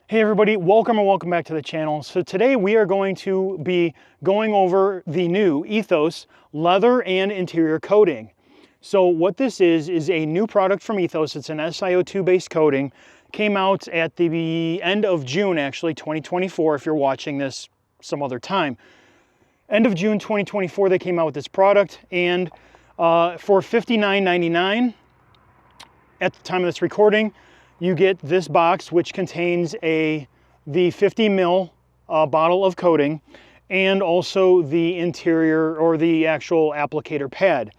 Hey everybody, welcome and welcome back to the channel. So today we are going to be going over the new Ethos leather and interior coating. So what this is a new product from Ethos. It's an SiO2 based coating. Came out at the end of June, actually, 2024, if you're watching this some other time. End of June 2024, they came out with this product, and for $59.99 at the time of this recording, you get this box, which contains the 50 ml bottle of coating and also the interior or the actual applicator pad.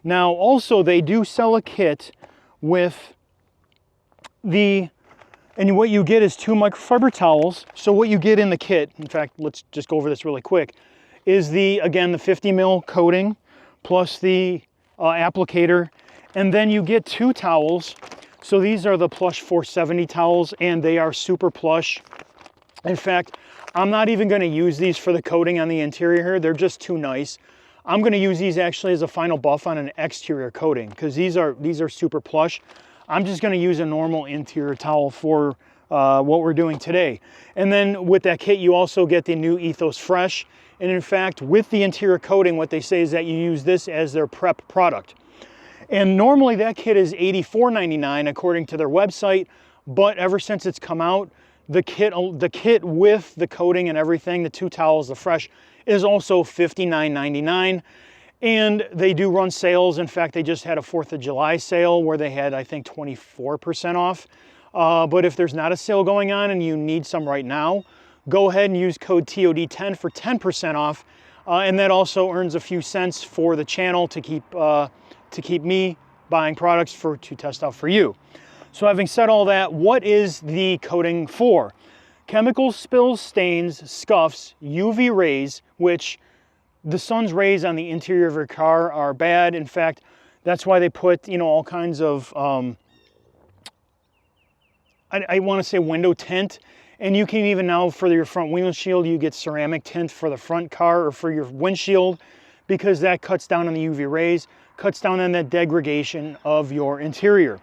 Now also they do sell a kit with and what you get is 2 microfiber towels. So what you get in the kit, in fact, let's just go over this really quick, is again the 50 ml coating plus the applicator, and then you get 2 towels. So these are the Plush 470 towels, and they are super plush. In fact, I'm not even going to use these for the coating on the interior here. They're just too nice. I'm going to use these actually as a final buff on an exterior coating because these are super plush. I'm just going to use a normal interior towel for what we're doing today. And then with that kit, you also get the new Ethos Fresh. And in fact, with the interior coating, what they say is that you use this as their prep product. And normally that kit is $84.99 according to their website, but ever since it's come out, the kit with the coating and everything, the 2 towels, the fresh, is also $59.99. And they do run sales. In fact, they just had a 4th of July sale where they had, I think, 24% off. But if there's not a sale going on and you need some right now, go ahead and use code TOD10 for 10% off. And that also earns a few cents for the channel to keep me buying products to test out for you. So having said all that, what is the coating for? Chemicals, spills, stains, scuffs, UV rays, which the sun's rays on the interior of your car are bad. In fact, that's why they put, all kinds of, I want to say window tint. And you can even now, for your front windshield, you get ceramic tint for the front car or for your windshield, because that cuts down on the UV rays, cuts down on that degradation of your interior.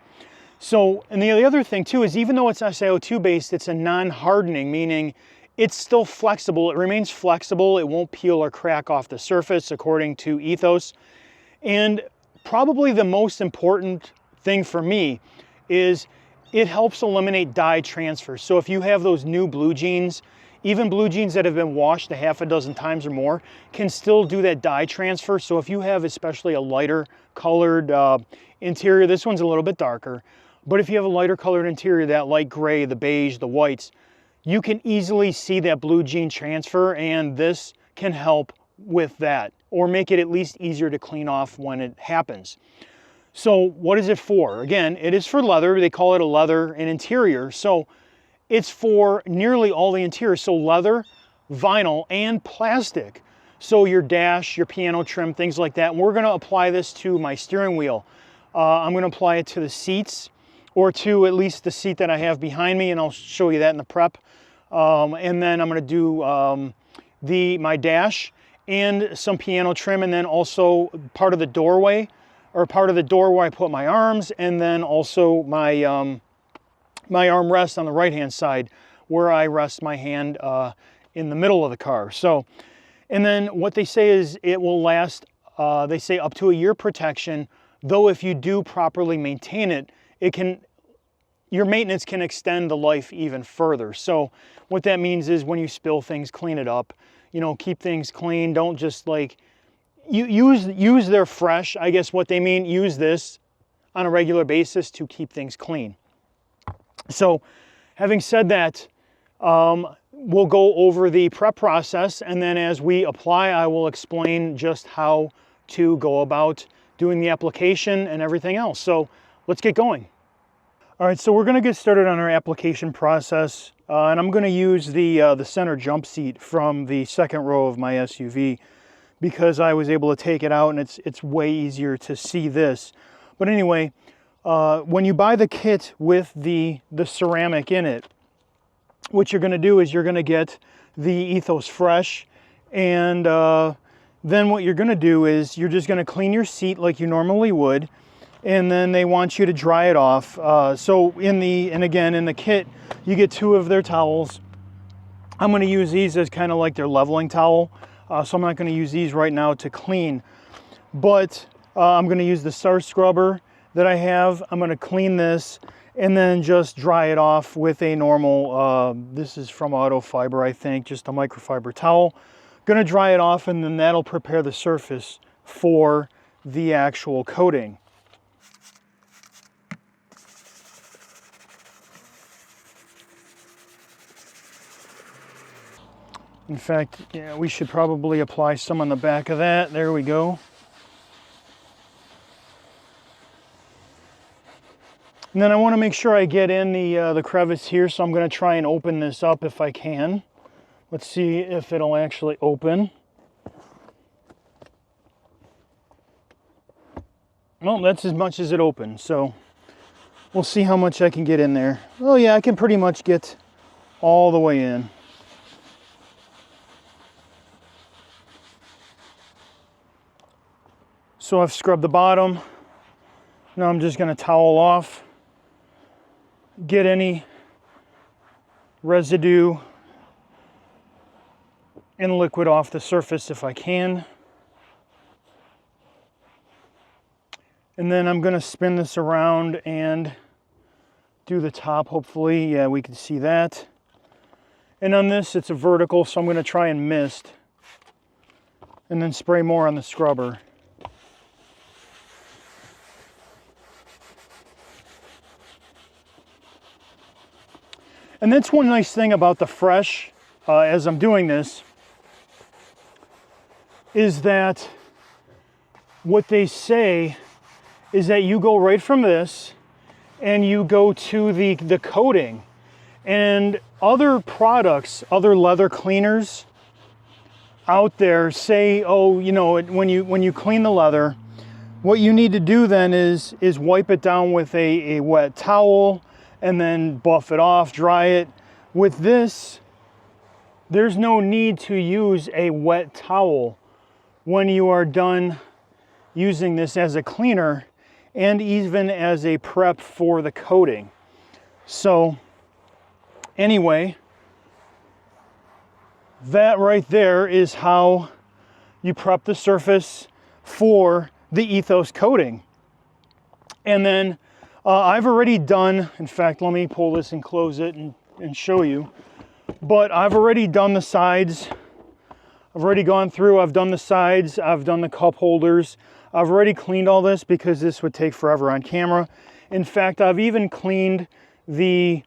So, and the other thing too is, even though it's SiO2 based, it's a non-hardening, meaning it's still flexible. It remains flexible. It won't peel or crack off the surface according to Ethos. And probably the most important thing for me is it helps eliminate dye transfer. So if you have those new blue jeans, even blue jeans that have been washed a half a dozen times or more, can still do that dye transfer. So if you have especially a lighter colored interior, this one's a little bit darker, but if you have a lighter colored interior, that light gray, the beige, the whites, you can easily see that blue jean transfer, and this can help with that, or make it at least easier to clean off when it happens. So what is it for? Again, it is for leather. They call it a leather and interior. So it's for nearly all the interior. So leather, vinyl, and plastic. So your dash, your piano trim, things like that. And we're going to apply this to my steering wheel. I'm going to apply it to the seats, or to at least the seat that I have behind me, and I'll show you that in the prep. And then I'm going to do my dash and some piano trim, and then also part of the doorway, or part of the door where I put my arms, and then also my armrest on the right-hand side where I rest my hand in the middle of the car. So, and then what they say is it will last, they say up to a year protection, though if you do properly maintain it, your maintenance can extend the life even further. So what that means is when you spill things, clean it up, keep things clean. Don't just use their fresh, I guess what they mean, use this on a regular basis to keep things clean. So having said that, we'll go over the prep process, and then as we apply, I will explain just how to go about doing the application and everything else. So let's get going. All right, so we're going to get started on our application process, and I'm going to use the center jump seat from the second row of my SUV, because I was able to take it out and it's way easier to see this. But anyway, when you buy the kit with the ceramic in it, what you're going to do is you're going to get the Ethos Fresh, and then what you're going to do is you're just going to clean your seat like you normally would. and then they want you to dry it off. So again, in the kit, you get 2 of their towels. I'm going to use these as kind of like their leveling towel. So I'm not going to use these right now to clean, but I'm going to use the Star Scrubber that I have. I'm going to clean this and then just dry it off with a normal, this is from Auto Fiber, I think, just a microfiber towel. Going to dry it off, and then that'll prepare the surface for the actual coating. In fact, yeah, we should probably apply some on the back of that. There we go. And then I want to make sure I get in the crevice here, so I'm going to try and open this up if I can. Let's see if it'll actually open. Well, that's as much as it opens, so we'll see how much I can get in there. Oh yeah, I can pretty much get all the way in. So I've scrubbed the bottom. Now I'm just going to towel off, get any residue and liquid off the surface if I can. And then I'm going to spin this around and do the top, hopefully. Yeah, we can see that. And on this, it's a vertical, so I'm going to try and mist and then spray more on the scrubber. And that's one nice thing about the Fresh, as I'm doing this, is that what they say is that you go right from this and you go to the coating. And other products, other leather cleaners out there say, oh, you know, when you clean the leather, what you need to do then is wipe it down with a wet towel and then buff it off, dry it. With this, there's no need to use a wet towel when you are done using this as a cleaner and even as a prep for the coating. So anyway, that right there is how you prep the surface for the Ethos coating. And then I've already done, in fact, let me pull this and close it and show you. But I've already done the sides. I've already gone through, I've done the sides, I've done the cup holders. I've already cleaned all this because this would take forever on camera. In fact, I've even cleaned the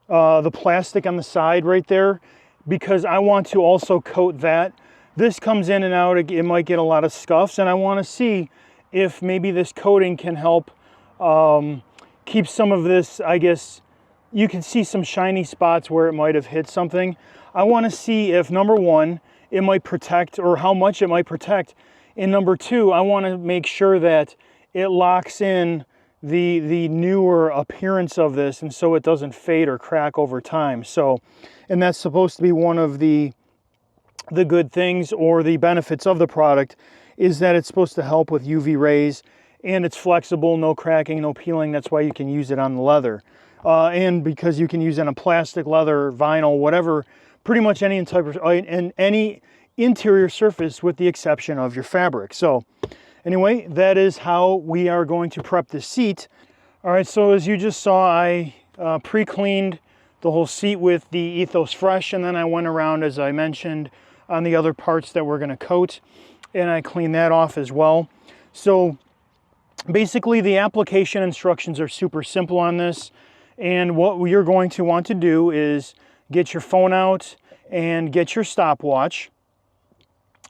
plastic on the side right there because I want to also coat that. This comes in and out, it might get a lot of scuffs, and I want to see if maybe this coating can help keep some of this, I guess, you can see some shiny spots where it might have hit something. I want to see if, number one, it might protect, or how much it might protect. And number two, I want to make sure that it locks in the newer appearance of this, and so it doesn't fade or crack over time. So, and that's supposed to be one of the good things or the benefits of the product, is that it's supposed to help with UV rays, and it's flexible, no cracking, no peeling. That's why you can use it on the leather. And because you can use it on plastic, leather, vinyl, whatever, pretty much any type of, and any interior surface with the exception of your fabric. So anyway, that is how we are going to prep the seat. All right, so as you just saw, I pre-cleaned the whole seat with the Ethos Fresh, and then I went around, as I mentioned, on the other parts that we're going to coat, and I cleaned that off as well. So basically the application instructions are super simple on this, and what you're going to want to do is get your phone out and get your stopwatch,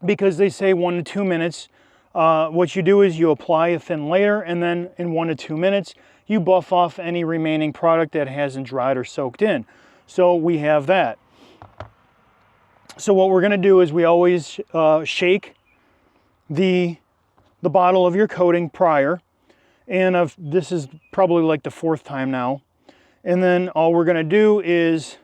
because they say 1 to 2 minutes. What you do is you apply a thin layer, and then in 1 to 2 minutes you buff off any remaining product that hasn't dried or soaked in. So we have that. So what we're going to do is we always shake the bottle of your coating prior, and this is probably like the 4th time now. And then all we're going to do is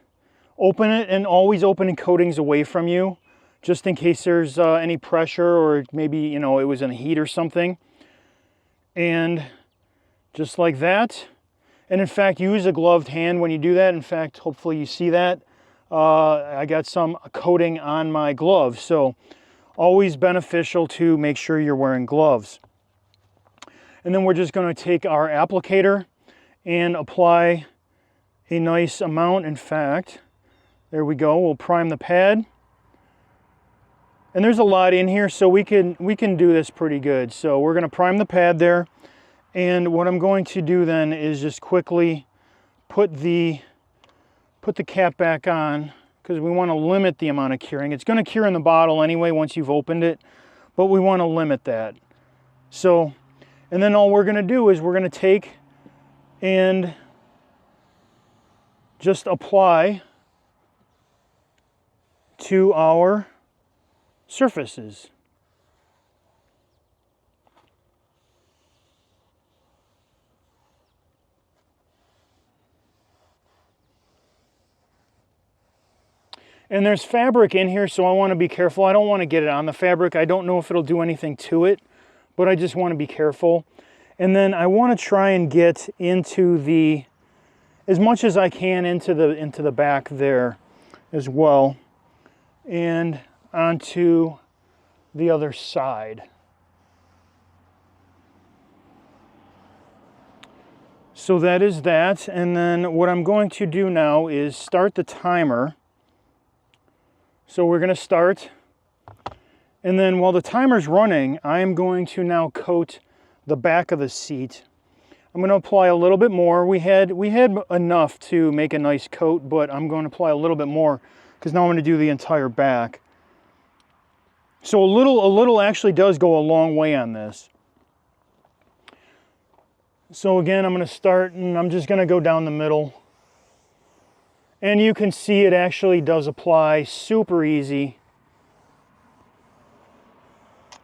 open it, and always opening coatings away from you, just in case there's any pressure, or maybe, you know, it was in heat or something. And just like that. And in fact, use a gloved hand when you do that. In fact, hopefully you see that. I got some coating on my gloves, so always beneficial to make sure you're wearing gloves. And then we're just going to take our applicator and apply a nice amount. In fact, there we go. We'll prime the pad. And there's a lot in here, so we can do this pretty good. So we're going to prime the pad there. And what I'm going to do then is just quickly put the cap back on, because we want to limit the amount of curing. It's going to cure in the bottle anyway once you've opened it, but we want to limit that. So, and then all we're going to do is we're going to take and just apply to our surfaces. And there's fabric in here, so I want to be careful. I don't want to get it on the fabric. I don't know if it'll do anything to it, but I just want to be careful. And then I want to try and get into the, as much as I can into the back there as well, and onto the other side. So that is that. And then what I'm going to do now is start the timer. So we're going to start, and then while the timer's running, I am going to now coat the back of the seat. I'm going to apply a little bit more. We had enough to make a nice coat, but I'm going to apply a little bit more because now I'm going to do the entire back. So a little actually does go a long way on this. So again, I'm going to start, and I'm just going to go down the middle. And you can see it actually does apply super easy.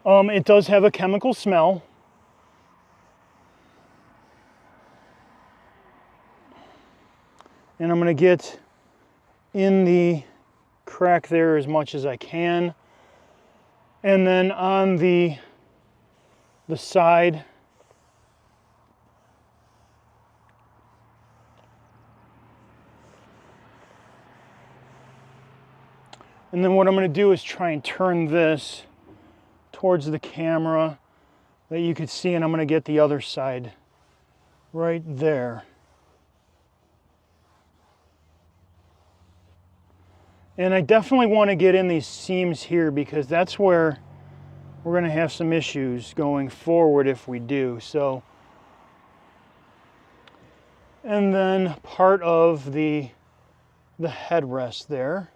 It does have a chemical smell. And I'm going to get in the crack there as much as I can. And then on the side, and then what I'm going to do is try and turn this towards the camera that you could see, and I'm going to get the other side right there. And I definitely want to get in these seams here because that's where we're going to have some issues going forward if we do. So, and then part of the headrest there,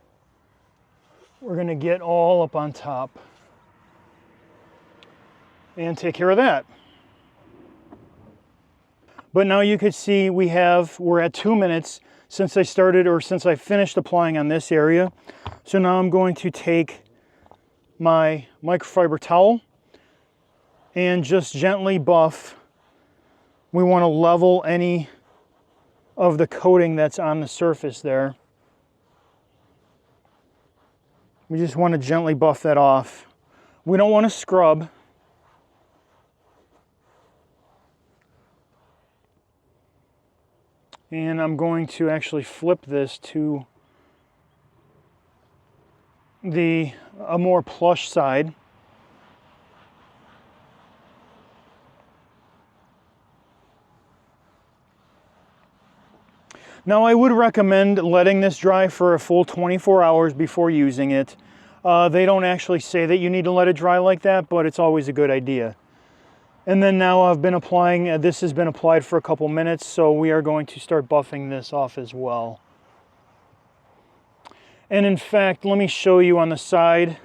we're going to get all up on top and take care of that. But now you could see we're at 2 minutes since I started, or since I finished applying on this area. So now I'm going to take my microfiber towel and just gently buff. We want to level any of the coating that's on the surface there. We just want to gently buff that off. We don't want to scrub. And I'm going to actually flip this to a more plush side. Now I would recommend letting this dry for a full 24 hours before using it. They don't actually say that you need to let it dry like that, but it's always a good idea. And then now I've been applying, this has been applied for a couple minutes, so we are going to start buffing this off as well. And in fact, let me show you on the side.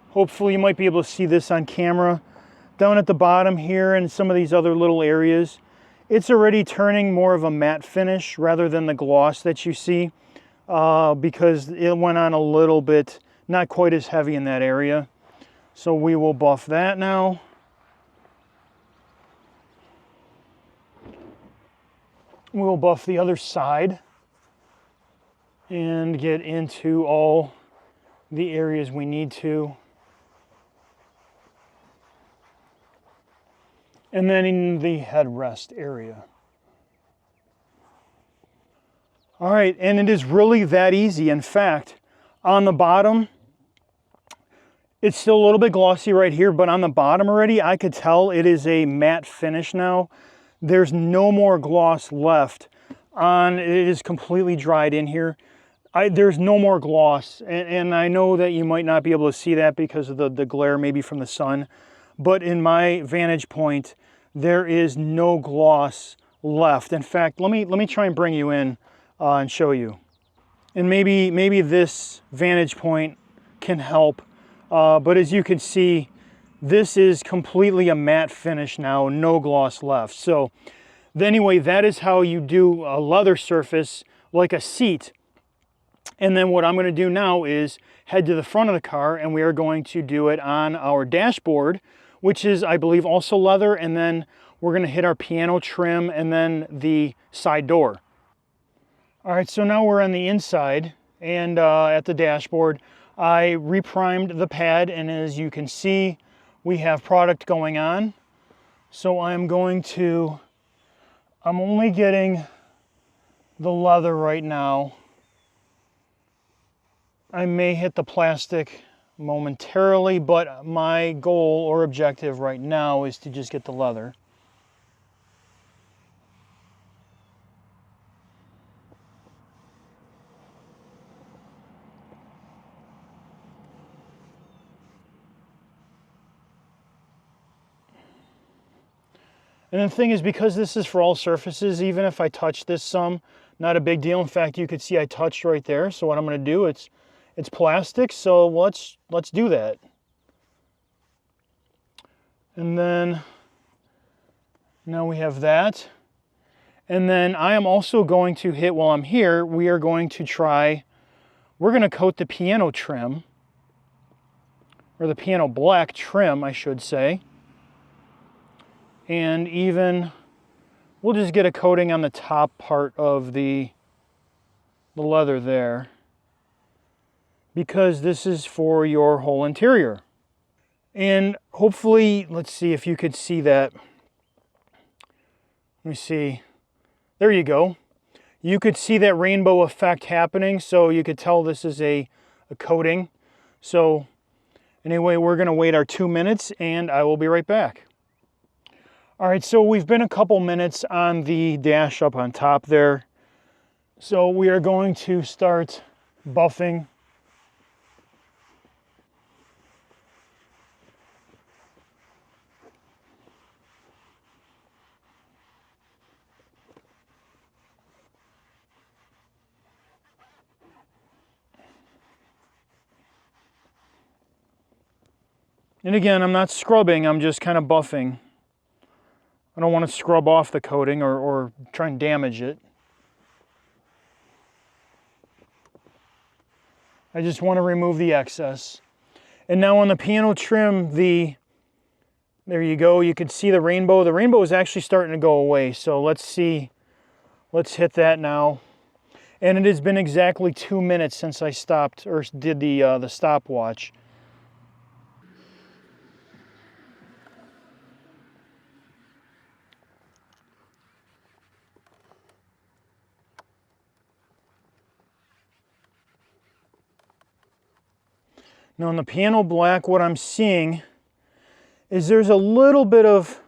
Hopefully you might be able to see this on camera. Down at the bottom here and some of these other little areas, it's already turning more of a matte finish rather than the gloss that you see, because it went on a little bit, not quite as heavy in that area. So we will buff that now. We'll buff the other side and get into all the areas we need to. and then in the headrest area. All right, and it is really that easy. In fact, on the bottom, it's still a little bit glossy right here, but on the bottom already, I could tell it is a matte finish now. There's no more gloss left on, it is completely dried in here. There's no more gloss, and I know that you might not be able to see that because of the glare maybe from the sun, but in my vantage point, there is no gloss left. In fact, let me try and bring you in and show you. And maybe this vantage point can help, but as you can see, this is completely a matte finish now, no gloss left. So anyway, that is how you do a leather surface like a seat. And then what I'm going to do now is head to the front of the car, and we are going to do it on our dashboard, which is, I believe, also leather, and then we're going to hit our piano trim and then the side door. All right, so now we're on the inside and at the dashboard. I reprimed the pad, and as you can see, we have product going on. So I'm only getting the leather right now. I may hit the plastic momentarily, but my goal or objective right now is to just get the leather. And the thing is, because this is for all surfaces, even if I touch this some, not a big deal. In fact, you could see I touched right there. So what I'm going to do, it's plastic, so let's do that. And then now we have that. And then I am also going to hit, while I'm here, we're going to coat the piano trim, or the piano black trim, I should say. And even, we'll just get a coating on the top part of the leather there, because this is for your whole interior. And hopefully, let's see if you could see that. Let me see. There you go. You could see that rainbow effect happening, so you could tell this is a coating. So anyway, we're going to wait our 2 minutes, and I will be right back. All right, so we've been a couple minutes on the dash up on top there. So we are going to start buffing. And again, I'm not scrubbing, I'm just kind of buffing. I don't want to scrub off the coating or try and damage it. I just want to remove the excess. And now on the piano trim, there you go, you can see the rainbow. The rainbow is actually starting to go away, so let's see. Let's hit that now. And it has been exactly 2 minutes since I stopped or did the stopwatch. Now in the piano black, what I'm seeing is there's a little bit of,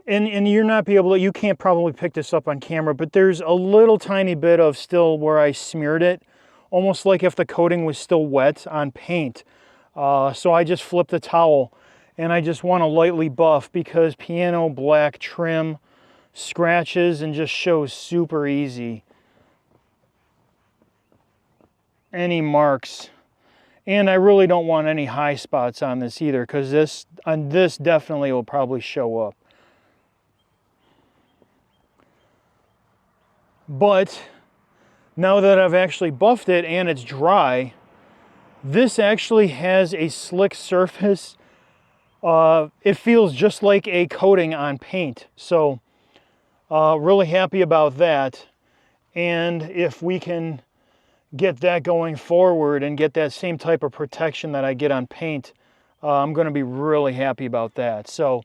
and you can't probably pick this up on camera, but there's a little tiny bit of still where I smeared it, almost like if the coating was still wet on paint. So I just flipped the towel, and I just want to lightly buff, because piano black trim scratches and just shows super easy. Any marks. And I really don't want any high spots on this either, because this definitely will probably show up. But now that I've actually buffed it and it's dry, this actually has a slick surface. It feels just like a coating on paint. So really happy about that. And if we can get that going forward and get that same type of protection that I get on paint, I'm going to be really happy about that. So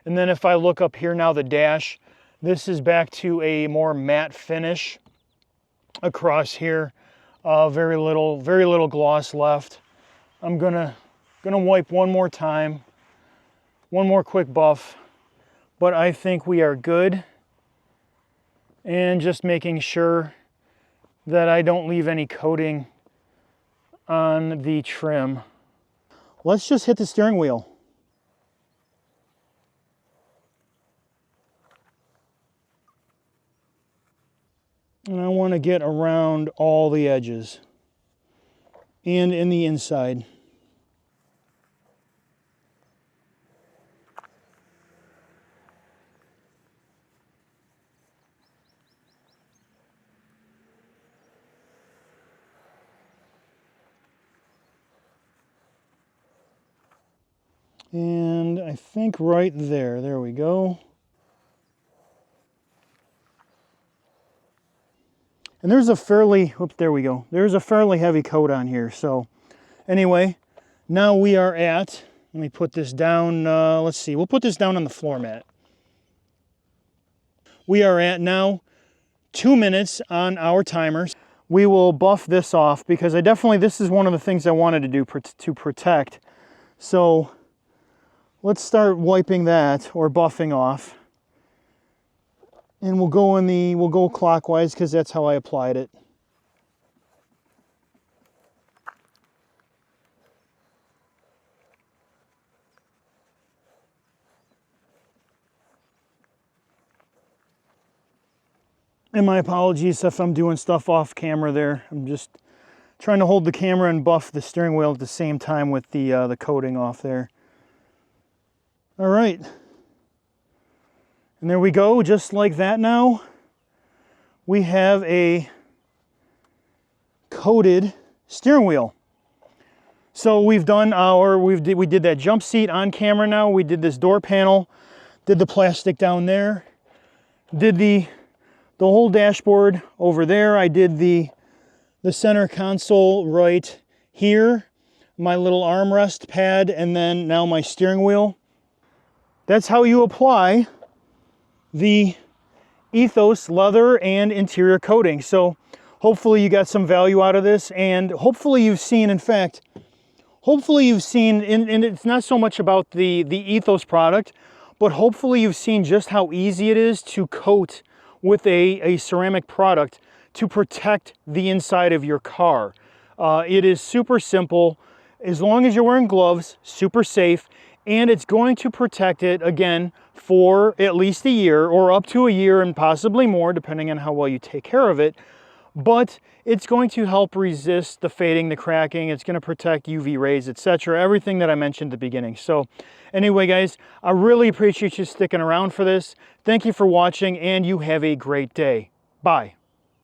And then if I look up here now, the dash, this is back to a more matte finish across here. Very little gloss left. I'm gonna wipe one more time, one more quick buff, but I think we are good. And just making sure that I don't leave any coating on the trim. Let's just hit the steering wheel. And I want to get around all the edges and in the inside. And I think right there we go. And there's a fairly, oops, there we go. There's a fairly heavy coat on here. So anyway, now we are at, let me put this down, let's see, we'll put this down on the floor mat. We are at now 2 minutes on our timers. We will buff this off because this is one of the things I wanted to do to protect. So let's start wiping that or buffing off. And we'll go clockwise because that's how I applied it. And my apologies if I'm doing stuff off camera there. I'm just trying to hold the camera and buff the steering wheel at the same time with the coating off there. All right. And there we go, just like that now. We have a coated steering wheel. So we've done we did that jump seat on camera now. We did this door panel, did the plastic down there, did the whole dashboard over there. I did the center console right here, my little armrest pad, and then now my steering wheel. That's how you apply the Ethos leather and interior coating. So hopefully you got some value out of this, and hopefully you've seen, in fact, and it's not so much about the Ethos product, but hopefully you've seen just how easy it is to coat with a ceramic product to protect the inside of your car. It is super simple, as long as you're wearing gloves, super safe, and it's going to protect it, again, for at least a year or up to a year and possibly more, depending on how well you take care of it. But it's going to help resist the fading, the cracking. It's going to protect UV rays, etc. Everything that I mentioned at the beginning. So anyway, guys, I really appreciate you sticking around for this. Thank you for watching, and you have a great day. Bye.